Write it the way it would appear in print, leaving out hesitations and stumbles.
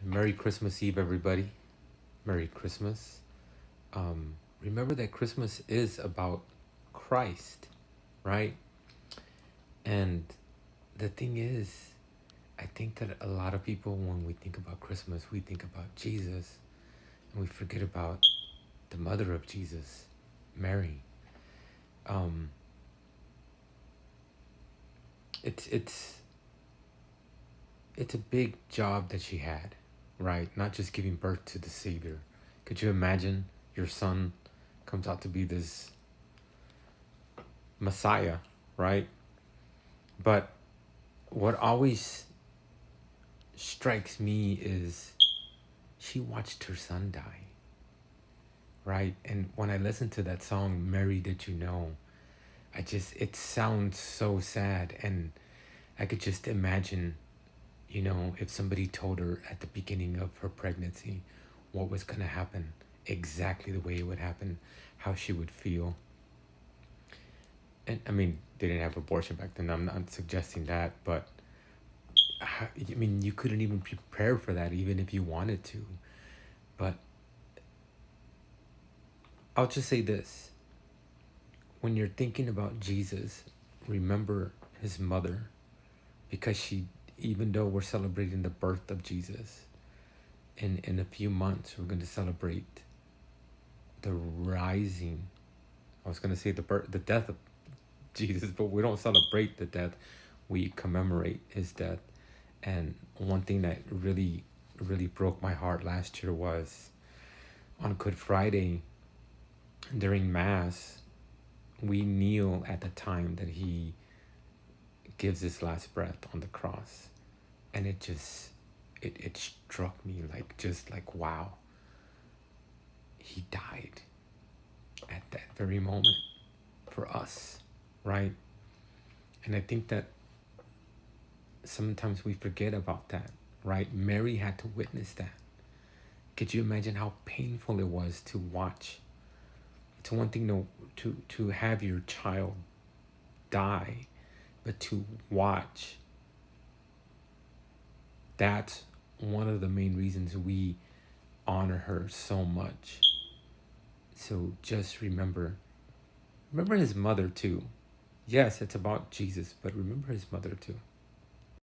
Merry Christmas Eve, everybody. Merry Christmas. Remember that Christmas is about Christ, right? And the thing is, I think that a lot of people, when we think about Christmas, we think about Jesus, and we forget about the mother of Jesus, Mary. Um, it's it's it's a big job that she had, right? Not just giving birth to the Savior. Could you imagine your son comes out to be this Messiah, right? But what always strikes me is she watched her son die, right? And when I listen to that song, Mary, Did You Know? It sounds so sad. And I could just imagine, if somebody told her at the beginning of her pregnancy what was going to happen, exactly the way it would happen, how she would feel. And I mean, they didn't have abortion back then. I'm not suggesting that, but you couldn't even prepare for that, even if you wanted to. But I'll just say this. When you're thinking about Jesus, remember his mother, because even though we're celebrating the birth of Jesus, in a few months, we're going to celebrate the rising. I was going to say the death of Jesus, but we don't celebrate the death. We commemorate his death. And one thing that really, really broke my heart last year was on Good Friday, during Mass, we kneel at the time that he gives his last breath on the cross. And it struck me like, wow, he died at that very moment for us, right? And I think that sometimes we forget about that, right? Mary had to witness that. Could you imagine how painful it was to watch? It's one thing to have your child die, but to watch, that's one of the main reasons we honor her so much. So just remember his mother too. Yes, it's about Jesus, but remember his mother too.